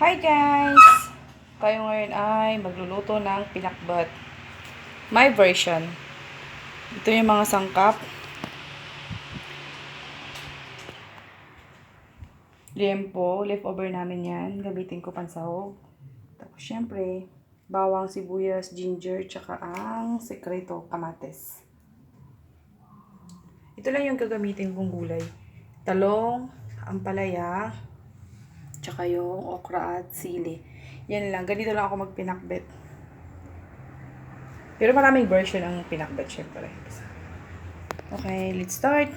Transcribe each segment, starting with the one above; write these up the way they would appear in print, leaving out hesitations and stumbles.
Hi guys! Tayo ngayon ay magluluto ng pinakbet. My version. Ito yung mga sangkap. Liempo, leftover namin yan. Gamitin ko pansahog. Tapos syempre, bawang, sibuyas, ginger, tsaka ang sekreto, kamates. Ito lang yung gagamitin kong gulay. Talong, ampalaya, tsaka yung okra at sili. Yan lang. Ganito lang ako magpinakbet. Pero maraming version ang pinakbet, syempre. Okay, let's start.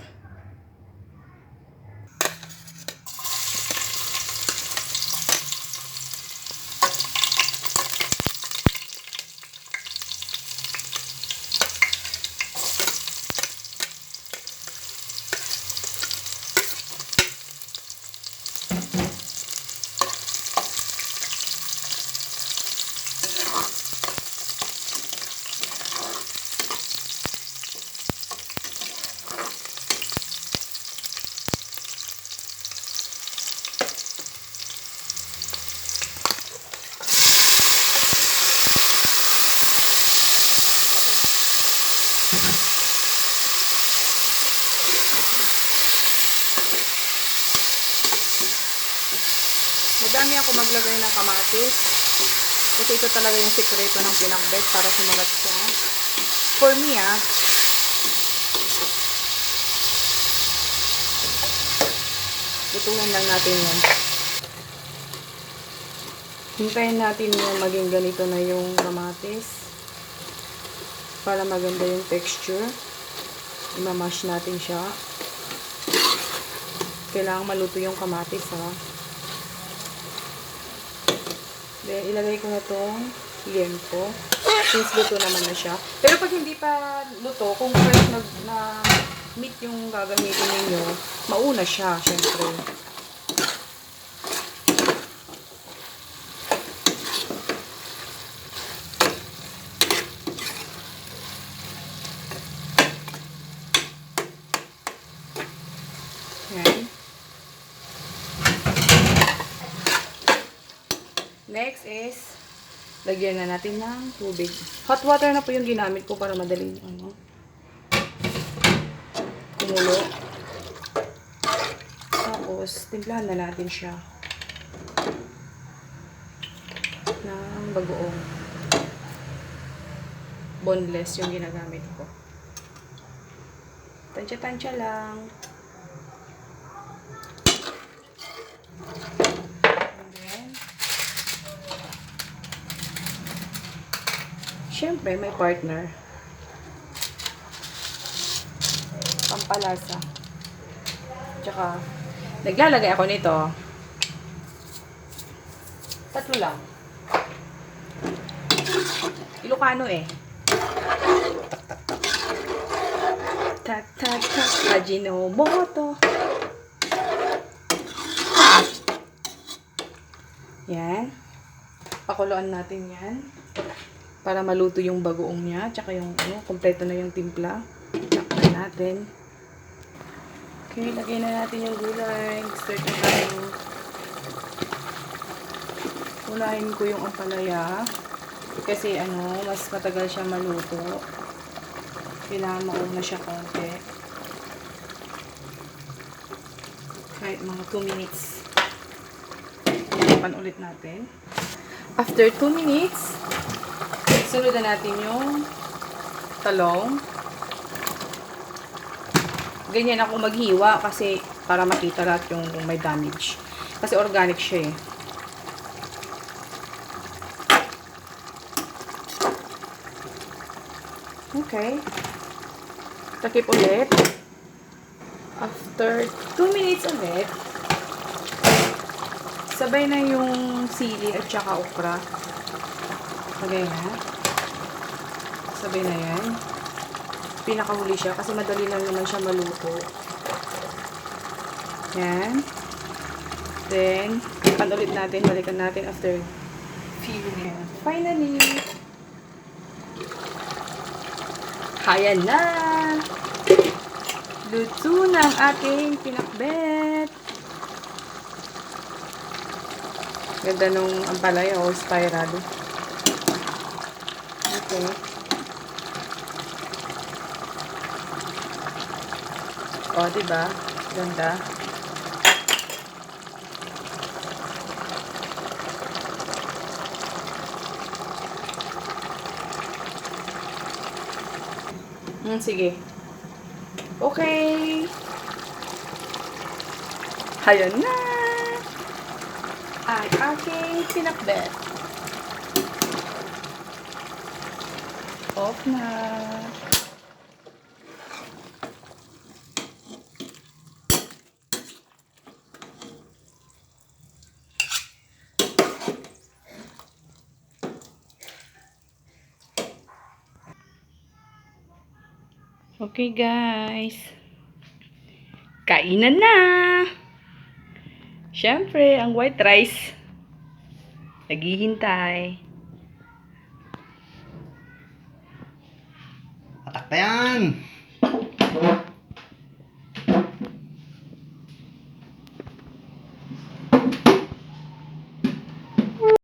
Madami ako maglagay ng kamatis. Kasi ito talaga yung sekreto ng pinakbet para sumalat siya. For me, lutuin lang natin yan. Hintayin natin yung maging ganito na yung kamatis. Para maganda yung texture. Imamash natin siya. Kailangan maluto yung kamatis, Then, ilagay ko na itong liempo. Since luto naman na siya. Pero pag hindi pa luto, kung fresh na meat yung gagamitin ninyo, mauna siya, syempre. Yan. Next is, lagyan na natin ng tubig. Hot water na po yung ginamit ko para madali kumulo. Tapos, timplahan na natin siya ng bagoong. Boneless yung ginagamit ko. Tansya-tansya lang. Siyempre, may partner. Pampalasa. Tsaka, naglalagay ako nito. 3 lang. Ilocano eh. Tak. Ajinomoto. Yan. Pakuluan natin yan. Para maluto yung bagoong niya. Tsaka yung, kompleto na yung timpla. Takpan natin. Okay, lagay na natin yung gulay. Start na tayo. Unahin ko yung ampalaya. Kasi, mas matagal siya maluto. Kailangan mauna siya konti. Kahit mga 2 minutes. Takpan ulit natin. After 2 minutes, sunod na natin yung talong. Ganyan ako maghiwa kasi para makita lahat yung may damage. Kasi organic siya eh. Okay. Takip ulit. After 2 minutes ulit, sabay na yung sili at saka okra. Lagay na. Sabay na yan. Pinakahuli siya kasi madali lang naman siya maluto. Yan. Then, pan ulit natin. Balikan natin after few minutes. Finally, ayan na! Luto ng ating pinakbet. Ganda nung ampalaya o spiral. Okay. O, diba? Ganda. Sige. Okay. Ayan na. Ay aking pinakbet. Off na. Okay guys. Kainan na. Siyempre, ang white rice. Naghihintay. Patak pa yan!